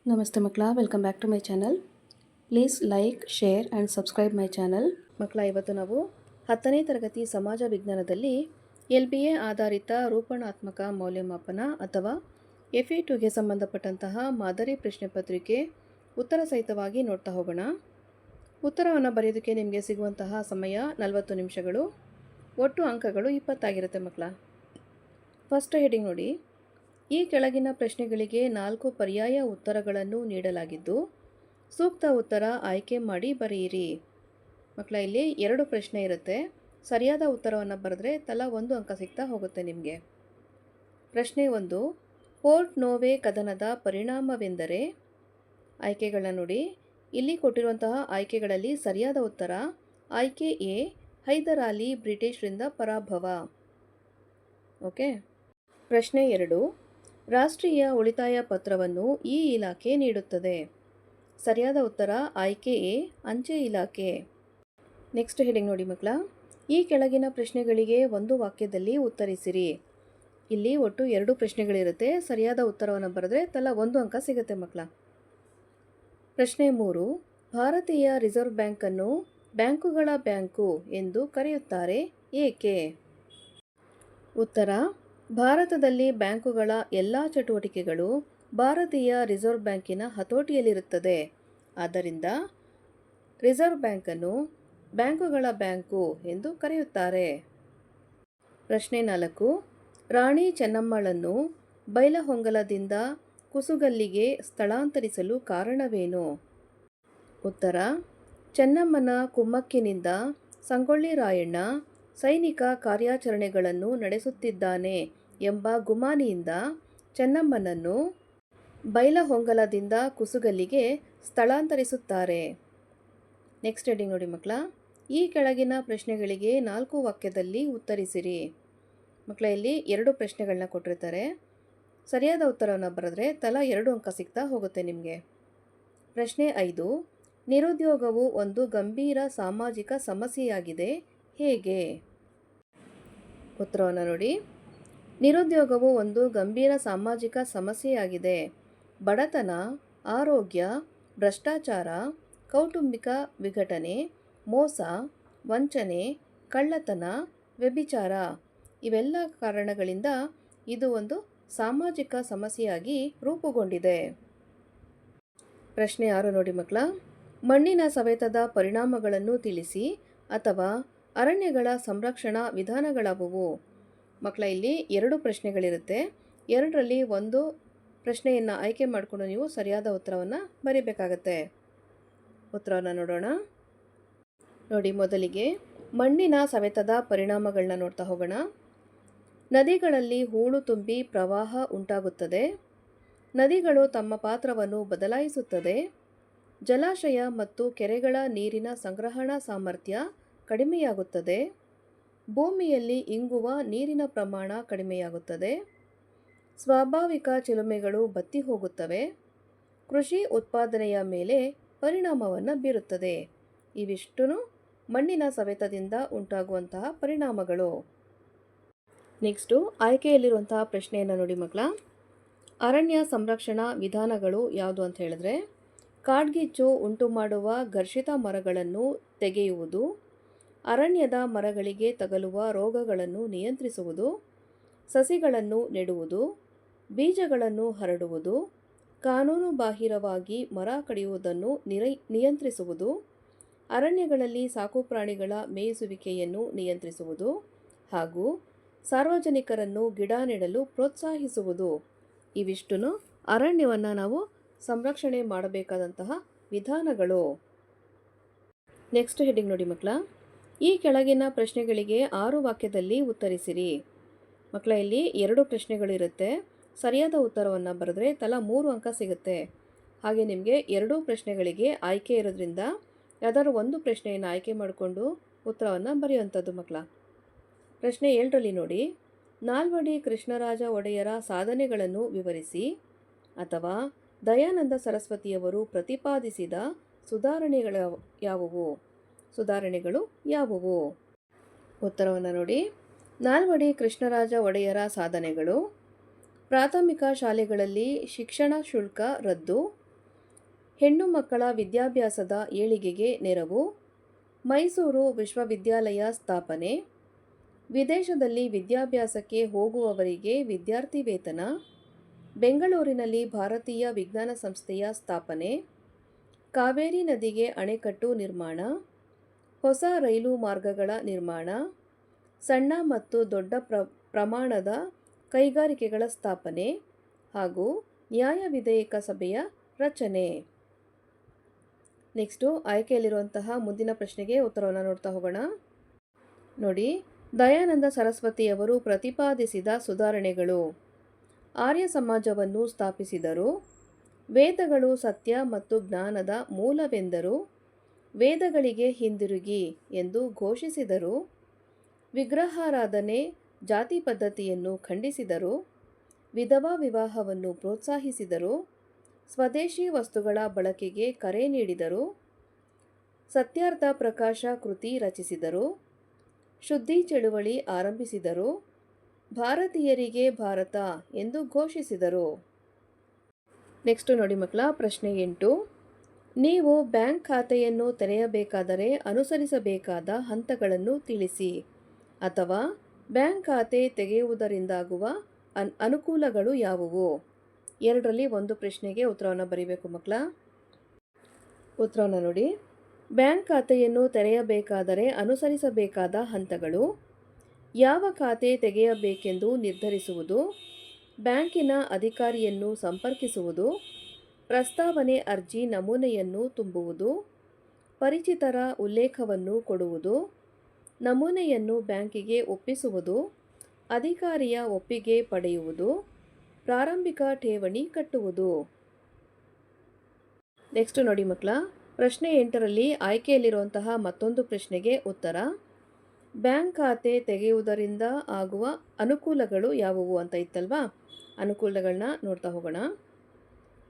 ನಮಸ್ತೆ ಮಕ್ಕಳ, welcome back to my channel. Please like, share and subscribe my channel. ಮಕ್ಕಳ, ಇವತ್ತು ನಾವು 10ನೇ ತರಗತಿ ಸಮಾಜ ವಿಜ್ಞಾನದಲ್ಲಿ LBA ಆಧಾರಿತ ರೂಪಣಾತ್ಮಕ ಮೌಲ್ಯಮಾಪನ ಅಥವಾ FE2ಗೆ ಸಂಬಂಧಪಟ್ಟಂತಹ ಮಾದರಿ ಪ್ರಶ್ನೆ ಪತ್ರಿಕೆ ಉತ್ತರ ಸಹಿತವಾಗಿ ನೋಡ್ತಾ ಹೋಗೋಣ. ಉತ್ತರವನ್ನು ಬರೆಯೋದಕ್ಕೆ ನಿಮಗೆ ಸಿಗುವಂತಹ ಸಮಯ 40 ನಿಮಿಷಗಳು. ಒಟ್ಟು ಅಂಕಗಳು 20 ಆಗಿರುತ್ತೆ ಮಕ್ಕಳ. ಫಸ್ಟ್ ಹೆಡಿಂಗ್ ನೋಡಿ. ಈ ಕೆಳಗಿನ ಪ್ರಶ್ನೆಗಳಿಗೆ 4 ಪರ್ಯಾಯ ಉತ್ತರಗಳನ್ನು ನೀಡಲಾಗಿದ್ದು ಸೂಕ್ತ ಉತ್ತರ ಆಯ್ಕೆ ಮಾಡಿ ಬರೆಯಿರಿ. ಮಕ್ಕಳ, ಇಲ್ಲಿ 2 ಪ್ರಶ್ನೆ ಇರುತ್ತೆ. ಸರಿಯಾದ ಉತ್ತರವನ್ನು ಬರೆದ್ರೆ ತಲಾ 1 ಅಂಕ ಸಿಗ್ತಾ ಹೋಗುತ್ತೆ ನಿಮಗೆ. ಪ್ರಶ್ನೆ 1, ಪೋರ್ಟ್ ನೋವೆ ಕದನದ ಪರಿಣಾಮವೆಂದರೆ? ಆಯ್ಕೆಗಳನ್ನ ನೋಡಿ. ಇಲ್ಲಿ ಕೊಟ್ಟಿರುವಂತಹ ಆಯ್ಕೆಗಳಲ್ಲಿ ಸರಿಯಾದ ಉತ್ತರ ಆಯ್ಕೆ ಎ, ಹೈದರ್ ಅಲಿ ಬ್ರಿಟಿಷರಿಂದ ಪರಾಭವ. ಓಕೆ. ಪ್ರಶ್ನೆ 2, ರಾಷ್ಟ್ರೀಯ ಉಳಿತಾಯ ಪತ್ರವನ್ನು ಈ ಇಲಾಖೆ ನೀಡುತ್ತದೆ. ಸರಿಯಾದ ಉತ್ತರ ಆಯ್ಕೆ ಎ, ಅಂಚೆ ಇಲಾಖೆ. ನೆಕ್ಸ್ಟ್ ಹೆಡಿಂಗ್ ನೋಡಿ ಮಕ್ಕಳ. ಈ ಕೆಳಗಿನ ಪ್ರಶ್ನೆಗಳಿಗೆ ಒಂದು ವಾಕ್ಯದಲ್ಲಿ ಉತ್ತರಿಸಿರಿ. ಇಲ್ಲಿ ಒಟ್ಟು 2 ಪ್ರಶ್ನೆಗಳಿರುತ್ತೆ. ಸರಿಯಾದ ಉತ್ತರವನ್ನು ಬರೆದ್ರೆ ತಲಾ 1 ಅಂಕ ಸಿಗುತ್ತೆ ಮಕ್ಕಳ. ಪ್ರಶ್ನೆ 3, ಭಾರತೀಯ ರಿಸರ್ವ್ ಬ್ಯಾಂಕನ್ನು ಬ್ಯಾಂಕುಗಳ ಬ್ಯಾಂಕು ಎಂದು ಕರೆಯುತ್ತಾರೆ, ಏಕೆ? ಉತ್ತರ, ಭಾರತದಲ್ಲಿ ಬ್ಯಾಂಕುಗಳ ಎಲ್ಲ ಚಟುವಟಿಕೆಗಳು ಭಾರತೀಯ ರಿಸರ್ವ್ ಬ್ಯಾಂಕಿನ ಹತೋಟಿಯಲ್ಲಿರುತ್ತದೆ. ಆದ್ದರಿಂದ ರಿಸರ್ವ್ ಬ್ಯಾಂಕನ್ನು ಬ್ಯಾಂಕುಗಳ ಬ್ಯಾಂಕು ಎಂದು ಕರೆಯುತ್ತಾರೆ. ಪ್ರಶ್ನೆ 4, ರಾಣಿ ಚೆನ್ನಮ್ಮಳನ್ನು ಬೈಲಹೊಂಗಲದಿಂದ ಕುಸುಗಲ್ಲಿಗೆ ಸ್ಥಳಾಂತರಿಸಲು ಕಾರಣವೇನು? ಉತ್ತರ, ಚೆನ್ನಮ್ಮನ ಕುಮ್ಮಕ್ಕಿನಿಂದ ಸಂಗೊಳ್ಳಿ ರಾಯಣ್ಣ ಸೈನಿಕ ಕಾರ್ಯಾಚರಣೆಗಳನ್ನು ನಡೆಸುತ್ತಿದ್ದಾನೆ ಎಂಬ ಗುಮಾನಿಯಿಂದ ಚೆನ್ನಮ್ಮನನ್ನು ಬೈಲಹೊಂಗಲದಿಂದ ಕುಸುಗಲ್ಲಿಗೆ ಸ್ಥಳಾಂತರಿಸುತ್ತಾರೆ. ನೆಕ್ಸ್ಟ್ ಹೆಡಿಂಗ್ ನೋಡಿ ಮಕ್ಕಳ. ಈ ಕೆಳಗಿನ ಪ್ರಶ್ನೆಗಳಿಗೆ 4 ವಾಕ್ಯದಲ್ಲಿ ಉತ್ತರಿಸಿರಿ. ಮಕ್ಕಳ, ಇಲ್ಲಿ 2 ಪ್ರಶ್ನೆಗಳನ್ನ ಕೊಟ್ಟಿರ್ತಾರೆ. ಸರಿಯಾದ ಉತ್ತರವನ್ನು ಬರೆದ್ರೆ ತಲಾ 2 ಅಂಕ ಸಿಗ್ತಾ ಹೋಗುತ್ತೆ ನಿಮಗೆ. ಪ್ರಶ್ನೆ 5, ನಿರುದ್ಯೋಗವು ಒಂದು ಗಂಭೀರ ಸಾಮಾಜಿಕ ಸಮಸ್ಯೆಯಾಗಿದೆ, ಹೇಗೆ? ಉತ್ತರವನ್ನು ನೋಡಿ. ನಿರುದ್ಯೋಗವು ಒಂದು ಗಂಭೀರ ಸಾಮಾಜಿಕ ಸಮಸ್ಯೆಯಾಗಿದೆ. ಬಡತನ, ಆರೋಗ್ಯ, ಭ್ರಷ್ಟಾಚಾರ, ಕೌಟುಂಬಿಕ ವಿಘಟನೆ, ಮೋಸ, ವಂಚನೆ, ಕಳ್ಳತನ, ವ್ಯಭಿಚಾರ ಇವೆಲ್ಲ ಕಾರಣಗಳಿಂದ ಇದು ಒಂದು ಸಾಮಾಜಿಕ ಸಮಸ್ಯೆಯಾಗಿ ರೂಪುಗೊಂಡಿದೆ. ಪ್ರಶ್ನೆ 6 ನೋಡಿ ಮಕ್ಕಳ. ಮಣ್ಣಿನ ಸವೆತದ ಪರಿಣಾಮಗಳನ್ನು ತಿಳಿಸಿ ಅಥವಾ ಅರಣ್ಯಗಳ ಸಂರಕ್ಷಣಾ ವಿಧಾನಗಳಾವುವು? ಮಕ್ಕಳ, ಇಲ್ಲಿ 2 ಪ್ರಶ್ನೆಗಳಿರುತ್ತೆ. 2ರಲ್ಲಿ ಒಂದು ಪ್ರಶ್ನೆಯನ್ನು ಆಯ್ಕೆ ಮಾಡಿಕೊಂಡು ನೀವು ಸರಿಯಾದ ಉತ್ತರವನ್ನು ಬರೀಬೇಕಾಗತ್ತೆ. ಉತ್ತರವನ್ನು ನೋಡೋಣ. ನೋಡಿ, ಮೊದಲಿಗೆ ಮಣ್ಣಿನ ಸವೆತದ ಪರಿಣಾಮಗಳನ್ನ ನೋಡ್ತಾ ಹೋಗೋಣ. ನದಿಗಳಲ್ಲಿ ಹೂಳು ತುಂಬಿ ಪ್ರವಾಹ ಉಂಟಾಗುತ್ತದೆ. ನದಿಗಳು ತಮ್ಮ ಪಾತ್ರವನ್ನು ಬದಲಾಯಿಸುತ್ತದೆ. ಜಲಾಶಯ ಮತ್ತು ಕೆರೆಗಳ ನೀರಿನ ಸಂಗ್ರಹಣಾ ಸಾಮರ್ಥ್ಯ ಕಡಿಮೆಯಾಗುತ್ತದೆ. ಭೂಮಿಯಲ್ಲಿ ಇಂಗುವ ನೀರಿನ ಪ್ರಮಾಣ ಕಡಿಮೆಯಾಗುತ್ತದೆ. ಸ್ವಾಭಾವಿಕ ಚಿಲುಮೆಗಳು ಬತ್ತಿ ಹೋಗುತ್ತವೆ. ಕೃಷಿ ಉತ್ಪಾದನೆಯ ಮೇಲೆ ಪರಿಣಾಮವನ್ನು ಬೀರುತ್ತದೆ. ಇವಿಷ್ಟು ಮಣ್ಣಿನ ಸವೆತದಿಂದ ಉಂಟಾಗುವಂತಹ ಪರಿಣಾಮಗಳು. ನೆಕ್ಸ್ಟು ಆಯ್ಕೆಯಲ್ಲಿರುವಂತಹ ಪ್ರಶ್ನೆಯನ್ನು ನೋಡಿ ಮಕ್ಕಳ. ಅರಣ್ಯ ಸಂರಕ್ಷಣಾ ವಿಧಾನಗಳು ಯಾವುದು ಅಂತ ಹೇಳಿದ್ರೆ, ಕಾಡ್ಗಿಚ್ಚು ಉಂಟು ಮಾಡುವ ಘರ್ಷಿತ ಮರಗಳನ್ನು ತೆಗೆಯುವುದು, ಅರಣ್ಯದ ಮರಗಳಿಗೆ ತಗಲುವ ರೋಗಗಳನ್ನು ನಿಯಂತ್ರಿಸುವುದು, ಸಸಿಗಳನ್ನು ನೆಡುವುದು, ಬೀಜಗಳನ್ನು ಹರಡುವುದು, ಕಾನೂನುಬಾಹಿರವಾಗಿ ಮರ ಕಡಿಯುವುದನ್ನು ನಿಯಂತ್ರಿಸುವುದು, ಅರಣ್ಯಗಳಲ್ಲಿ ಸಾಕುಪ್ರಾಣಿಗಳ ಮೇಯಿಸುವಿಕೆಯನ್ನು ನಿಯಂತ್ರಿಸುವುದು ಹಾಗೂ ಸಾರ್ವಜನಿಕರನ್ನು ಗಿಡ ನೆಡಲು ಪ್ರೋತ್ಸಾಹಿಸುವುದು. ಇವಿಷ್ಟು ಅರಣ್ಯವನ್ನು ನಾವು ಸಂರಕ್ಷಣೆ ಮಾಡಬೇಕಾದಂತಹ ವಿಧಾನಗಳು. ನೆಕ್ಸ್ಟ್ ಹೆಡಿಂಗ್ ನೋಡಿ ಮಕ್ಕಳ. ಈ ಕೆಳಗಿನ ಪ್ರಶ್ನೆಗಳಿಗೆ 6 ವಾಕ್ಯದಲ್ಲಿ ಉತ್ತರಿಸಿರಿ. ಮಕ್ಕಳ, ಇಲ್ಲಿ 2 ಪ್ರಶ್ನೆಗಳಿರುತ್ತೆ. ಸರಿಯಾದ ಉತ್ತರವನ್ನು ಬರೆದ್ರೆ ತಲಾ 3 ಅಂಕ ಸಿಗುತ್ತೆ. ಹಾಗೆ ನಿಮಗೆ 2 ಪ್ರಶ್ನೆಗಳಿಗೆ ಆಯ್ಕೆ ಇರೋದ್ರಿಂದ ಯಾವ್ದಾದ್ರು ಒಂದು ಪ್ರಶ್ನೆಯನ್ನು ಆಯ್ಕೆ ಮಾಡಿಕೊಂಡು ಉತ್ತರವನ್ನು ಬರೆಯುವಂಥದ್ದು ಮಕ್ಕಳ. ಪ್ರಶ್ನೆ 7ರಲ್ಲಿ ನೋಡಿ. ನಾಲ್ವಡಿ ಕೃಷ್ಣರಾಜ ಒಡೆಯರ ಸಾಧನೆಗಳನ್ನು ವಿವರಿಸಿ ಅಥವಾ ದಯಾನಂದ ಸರಸ್ವತಿಯವರು ಪ್ರತಿಪಾದಿಸಿದ ಸುಧಾರಣೆಗಳು ಯಾವುವು? ಉತ್ತರವನ್ನು ನೋಡಿ. ನಾಲ್ವಡಿ ಕೃಷ್ಣರಾಜ ಒಡೆಯರ ಸಾಧನೆಗಳು: ಪ್ರಾಥಮಿಕ ಶಾಲೆಗಳಲ್ಲಿ ಶಿಕ್ಷಣ ಶುಲ್ಕ ರದ್ದು, ಹೆಣ್ಣು ಮಕ್ಕಳ ವಿದ್ಯಾಭ್ಯಾಸದ ಏಳಿಗೆಗೆ ನೆರವು, ಮೈಸೂರು ವಿಶ್ವವಿದ್ಯಾಲಯ ಸ್ಥಾಪನೆ, ವಿದೇಶದಲ್ಲಿ ವಿದ್ಯಾಭ್ಯಾಸಕ್ಕೆ ಹೋಗುವವರಿಗೆ ವಿದ್ಯಾರ್ಥಿ ವೇತನ, ಬೆಂಗಳೂರಿನಲ್ಲಿ ಭಾರತೀಯ ವಿಜ್ಞಾನ ಸಂಸ್ಥೆಯ ಸ್ಥಾಪನೆ, ಕಾವೇರಿ ನದಿಗೆ ಅಣೆಕಟ್ಟು ನಿರ್ಮಾಣ, ಹೊಸ ರೈಲು ಮಾರ್ಗಗಳ ನಿರ್ಮಾಣ, ಸಣ್ಣ ಮತ್ತು ದೊಡ್ಡ ಪ್ರಮಾಣದ ಕೈಗಾರಿಕೆಗಳ ಸ್ಥಾಪನೆ ಹಾಗೂ ನ್ಯಾಯ ವಿಧೇಯಕ ಸಭೆಯ ರಚನೆ. ನೆಕ್ಸ್ಟು ಆಯ್ಕೆಯಲ್ಲಿರುವಂತಹ ಮುಂದಿನ ಪ್ರಶ್ನೆಗೆ ಉತ್ತರವನ್ನು ನೋಡ್ತಾ ಹೋಗೋಣ. ನೋಡಿ, ದಯಾನಂದ ಸರಸ್ವತಿಯವರು ಪ್ರತಿಪಾದಿಸಿದ ಸುಧಾರಣೆಗಳು. ಆರ್ಯ ಸಮಾಜವನ್ನು ಸ್ಥಾಪಿಸಿದರು. ವೇದಗಳು ಸತ್ಯ ಮತ್ತು ಜ್ಞಾನದ ಮೂಲವೆಂದರು. ವೇದಗಳಿಗೆ ಹಿಂದಿರುಗಿ ಎಂದು ಘೋಷಿಸಿದರು. ವಿಗ್ರಹಾರಾಧನೆ ಜಾತಿ ಪದ್ಧತಿಯನ್ನು ಖಂಡಿಸಿದರು. ವಿಧವಾ ವಿವಾಹವನ್ನು ಪ್ರೋತ್ಸಾಹಿಸಿದರು. ಸ್ವದೇಶಿ ವಸ್ತುಗಳ ಬಳಕೆಗೆ ಕರೆ ನೀಡಿದರು. ಸತ್ಯಾರ್ಥ ಪ್ರಕಾಶ ಕೃತಿ ರಚಿಸಿದರು. ಶುದ್ಧಿ ಚಳುವಳಿ ಆರಂಭಿಸಿದರು. ಭಾರತೀಯರಿಗೆ ಭಾರತ ಎಂದು ಘೋಷಿಸಿದರು. ನೆಕ್ಸ್ಟ್ ನೋಡಿ ಮಕ್ಕಳ, ಪ್ರಶ್ನೆ 8. ನೀವು ಬ್ಯಾಂಕ್ ಖಾತೆಯನ್ನು ತೆರೆಯಬೇಕಾದರೆ ಅನುಸರಿಸಬೇಕಾದ ಹಂತಗಳನ್ನು ತಿಳಿಸಿ, ಅಥವಾ ಬ್ಯಾಂಕ್ ಖಾತೆ ತೆಗೆಯುವುದರಿಂದಾಗುವ ಅನುಕೂಲಗಳು ಯಾವುವು? ಎರಡರಲ್ಲಿ ಒಂದು ಪ್ರಶ್ನೆಗೆ ಉತ್ತರವನ್ನು ಬರೀಬೇಕು ಮಕ್ಕಳ. ಉತ್ತರವನ್ನು ನೋಡಿ. ಬ್ಯಾಂಕ್ ಖಾತೆಯನ್ನು ತೆರೆಯಬೇಕಾದರೆ ಅನುಸರಿಸಬೇಕಾದ ಹಂತಗಳು: ಯಾವ ಖಾತೆ ತೆಗೆಯಬೇಕೆಂದು ನಿರ್ಧರಿಸುವುದು, ಬ್ಯಾಂಕಿನ ಅಧಿಕಾರಿಯನ್ನು ಸಂಪರ್ಕಿಸುವುದು, ಪ್ರಸ್ತಾವನೆ ಅರ್ಜಿ ನಮೂನೆಯನ್ನು ತುಂಬುವುದು, ಪರಿಚಿತರ ಉಲ್ಲೇಖವನ್ನು ಕೊಡುವುದು, ನಮೂನೆಯನ್ನು ಬ್ಯಾಂಕಿಗೆ ಒಪ್ಪಿಸುವುದು, ಅಧಿಕಾರಿಯ ಒಪ್ಪಿಗೆ ಪಡೆಯುವುದು, ಪ್ರಾರಂಭಿಕ ಠೇವಣಿ ಕಟ್ಟುವುದು. ನೆಕ್ಸ್ಟ್ ನೋಡಿ ಮಕ್ಕಳ, ಪ್ರಶ್ನೆ 8ರಲ್ಲಿ ಆಯ್ಕೆಯಲ್ಲಿರುವಂತಹ ಮತ್ತೊಂದು ಪ್ರಶ್ನೆಗೆ ಉತ್ತರ: ಬ್ಯಾಂಕ್ ಖಾತೆ ತೆಗೆಯುವುದರಿಂದ ಆಗುವ ಅನುಕೂಲಗಳು ಯಾವುವು ಅಂತ ಇತ್ತಲ್ವಾ? ಅನುಕೂಲಗಳನ್ನ ನೋಡ್ತಾ ಹೋಗೋಣ.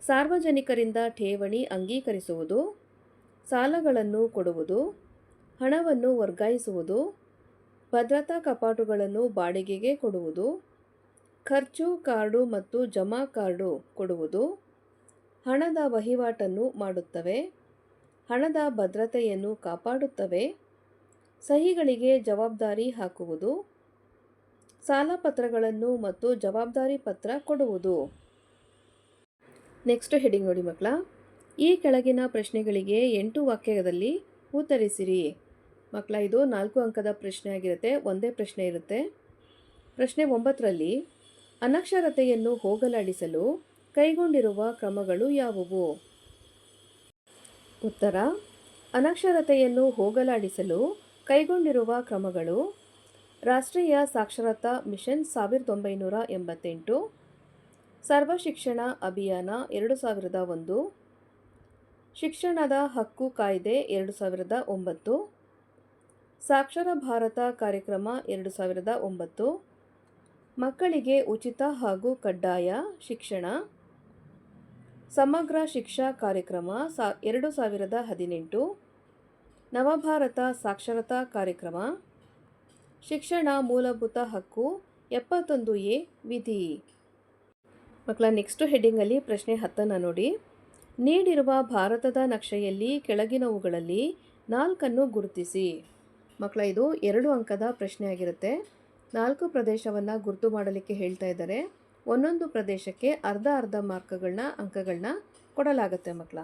ಸಾರ್ವಜನಿಕರಿಂದ ಠೇವಣಿ ಅಂಗೀಕರಿಸುವುದು, ಸಾಲಗಳನ್ನು ಕೊಡುವುದು, ಹಣವನ್ನು ವರ್ಗಾಯಿಸುವುದು, ಭದ್ರತಾ ಕಪಾಟುಗಳನ್ನು ಬಾಡಿಗೆಗೆ ಕೊಡುವುದು, ಖರ್ಚು ಕಾರ್ಡು ಮತ್ತು ಜಮಾ ಕಾರ್ಡು ಕೊಡುವುದು, ಹಣದ ವಹಿವಾಟನ್ನು ಮಾಡುತ್ತವೆ, ಹಣದ ಭದ್ರತೆಯನ್ನು ಕಾಪಾಡುತ್ತವೆ, ಸಹಿಗಳಿಗೆ ಜವಾಬ್ದಾರಿ ಹಾಕುವುದು, ಸಾಲಪತ್ರಗಳನ್ನು ಮತ್ತು ಜವಾಬ್ದಾರಿ ಪತ್ರ ಕೊಡುವುದು. ನೆಕ್ಸ್ಟ್ ಹೆಡಿಂಗ್ ನೋಡಿ ಮಕ್ಕಳ, ಈ ಕೆಳಗಿನ ಪ್ರಶ್ನೆಗಳಿಗೆ 8 ವಾಕ್ಯದಲ್ಲಿ ಉತ್ತರಿಸಿರಿ. ಮಕ್ಕಳ, ಇದು 4 ಅಂಕದ ಪ್ರಶ್ನೆ ಆಗಿರುತ್ತೆ, ಒಂದೇ ಪ್ರಶ್ನೆ ಇರುತ್ತೆ. ಪ್ರಶ್ನೆ 9ರಲ್ಲಿ ಅನಕ್ಷರತೆಯನ್ನು ಹೋಗಲಾಡಿಸಲು ಕೈಗೊಂಡಿರುವ ಕ್ರಮಗಳು ಯಾವುವು? ಉತ್ತರ: ಅನಕ್ಷರತೆಯನ್ನು ಹೋಗಲಾಡಿಸಲು ಕೈಗೊಂಡಿರುವ ಕ್ರಮಗಳು: ರಾಷ್ಟ್ರೀಯ ಸಾಕ್ಷರತಾ ಮಿಷನ್ 1988, ಸರ್ವ ಶಿಕ್ಷಣ ಅಭಿಯಾನ 2001, ಶಿಕ್ಷಣದ ಹಕ್ಕು ಕಾಯ್ದೆ 2009, ಸಾಕ್ಷರ ಭಾರತ ಕಾರ್ಯಕ್ರಮ 2009, ಮಕ್ಕಳಿಗೆ ಉಚಿತ ಹಾಗೂ ಕಡ್ಡಾಯ ಶಿಕ್ಷಣ, ಸಮಗ್ರ ಶಿಕ್ಷಾ ಕಾರ್ಯಕ್ರಮ 2018, ನವಭಾರತ ಸಾಕ್ಷರತಾ ಕಾರ್ಯಕ್ರಮ, ಶಿಕ್ಷಣ ಮೂಲಭೂತ ಹಕ್ಕು 71A ವಿಧಿ. ಮಕ್ಕಳ, ನೆಕ್ಸ್ಟ್ ಹೆಡ್ಡಿಂಗಲ್ಲಿ ಪ್ರಶ್ನೆ 10ನ್ನು ನೋಡಿ. ನೀಡಿರುವ ಭಾರತದ ನಕ್ಷೆಯಲ್ಲಿ ಕೆಳಗಿನವುಗಳಲ್ಲಿ 4ನ್ನು ಗುರುತಿಸಿ. ಮಕ್ಕಳ, ಇದು 2 ಅಂಕದ ಪ್ರಶ್ನೆ ಆಗಿರುತ್ತೆ. 4 ಪ್ರದೇಶವನ್ನು ಗುರುತು ಮಾಡಲಿಕ್ಕೆ ಹೇಳ್ತಾ ಇದ್ದಾರೆ. ಒಂದೊಂದು ಪ್ರದೇಶಕ್ಕೆ ಅರ್ಧ ಅಂಕಗಳನ್ನ ಕೊಡಲಾಗುತ್ತೆ ಮಕ್ಕಳ.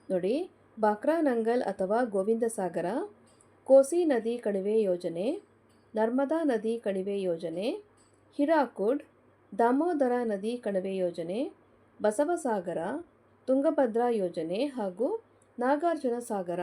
ನೋಡಿ, ಬಾಕ್ರಾನಂಗಲ್ ಅಥವಾ ಗೋವಿಂದ ಸಾಗರ, ಕೋಸಿ ನದಿ ಕಣಿವೆ ಯೋಜನೆ, ನರ್ಮದಾ ನದಿ ಕಣಿವೆ ಯೋಜನೆ, ಹಿರಾಕುಡ್, ದಾಮೋದರ ನದಿ ಕಣಿವೆ ಯೋಜನೆ, ಬಸವಸಾಗರ, ತುಂಗಭದ್ರಾ ಯೋಜನೆ ಹಾಗೂ ನಾಗಾರ್ಜುನ ಸಾಗರ.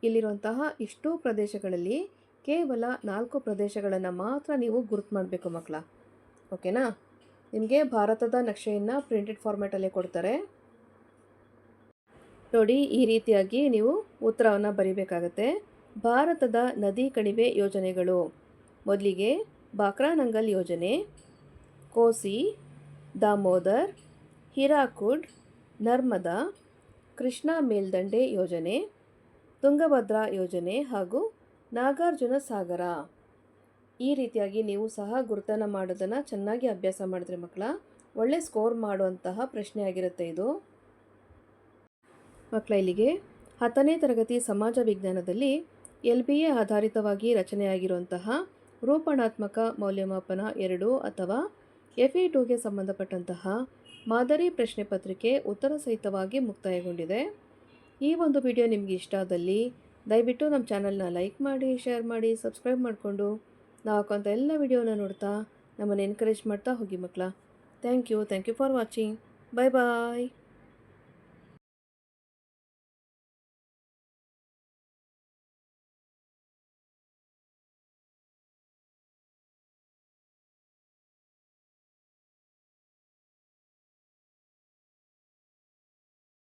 ಇಲ್ಲಿರುವಂತಹ ಇಷ್ಟು ಪ್ರದೇಶಗಳಲ್ಲಿ ಕೇವಲ 4 ಪ್ರದೇಶಗಳನ್ನು ಮಾತ್ರ ನೀವು ಗುರುತು ಮಾಡಬೇಕು ಮಕ್ಕಳ. ಓಕೆನಾ? ನಿಮಗೆ ಭಾರತದ ನಕ್ಷೆಯನ್ನು ಪ್ರಿಂಟೆಡ್ ಫಾರ್ಮ್ಯಾಟಲ್ಲೇ ಕೊಡ್ತಾರೆ. ನೋಡಿ, ಈ ರೀತಿಯಾಗಿ ನೀವು ಉತ್ತರವನ್ನು ಬರೀಬೇಕಾಗತ್ತೆ. ಭಾರತದ ನದಿ ಕಣಿವೆ ಯೋಜನೆಗಳು: ಮೊದಲಿಗೆ ಬಾಕ್ರಾನಂಗಲ್ ಯೋಜನೆ, ಕೋಸಿ, ದಾಮೋದರ್, ಹಿರಾಕುಡ್, ನರ್ಮದಾ, ಕೃಷ್ಣಾ ಮೇಲ್ದಂಡೆ ಯೋಜನೆ, ತುಂಗಭದ್ರಾ ಯೋಜನೆ ಹಾಗೂ ನಾಗಾರ್ಜುನ ಸಾಗರ. ಈ ರೀತಿಯಾಗಿ ನೀವು ಸಹ ಗುರುತನ್ನು ಮಾಡೋದನ್ನು ಚೆನ್ನಾಗಿ ಅಭ್ಯಾಸ ಮಾಡಿದ್ರೆ ಮಕ್ಕಳ, ಒಳ್ಳೆ ಸ್ಕೋರ್ ಮಾಡುವಂತಹ ಪ್ರಶ್ನೆ ಆಗಿರುತ್ತೆ ಇದು. ಮಕ್ಕಳ ಇಲ್ಲಿಗೆ 10ನೇ ತರಗತಿ ಸಮಾಜ ವಿಜ್ಞಾನದಲ್ಲಿ LBA ಆಧಾರಿತವಾಗಿ ರಚನೆಯಾಗಿರುವಂತಹ ರೂಪಣಾತ್ಮಕ ಮೌಲ್ಯಮಾಪನ 2 ಅಥವಾ FE2ಗೆ ಸಂಬಂಧಪಟ್ಟಂತಹ ಮಾದರಿ ಪ್ರಶ್ನೆ ಪತ್ರಿಕೆ ಉತ್ತರ ಸಹಿತವಾಗಿ ಮುಕ್ತಾಯಗೊಂಡಿದೆ. ಈ ಒಂದು ವಿಡಿಯೋ ನಿಮಗೆ ಇಷ್ಟ ಆದಲ್ಲಿ ದಯವಿಟ್ಟು ನಮ್ಮ ಚಾನಲ್ನ ಲೈಕ್ ಮಾಡಿ, ಶೇರ್ ಮಾಡಿ, ಸಬ್ಸ್ಕ್ರೈಬ್ ಮಾಡಿಕೊಂಡು ನಾವು ಹಾಕೋಂಥ ಎಲ್ಲ ವಿಡಿಯೋನ ನೋಡ್ತಾ ನಮ್ಮನ್ನು ಎನ್ಕರೇಜ್ ಮಾಡ್ತಾ ಹೋಗಿ ಮಕ್ಕಳ. Thank you for watching. Bye bye.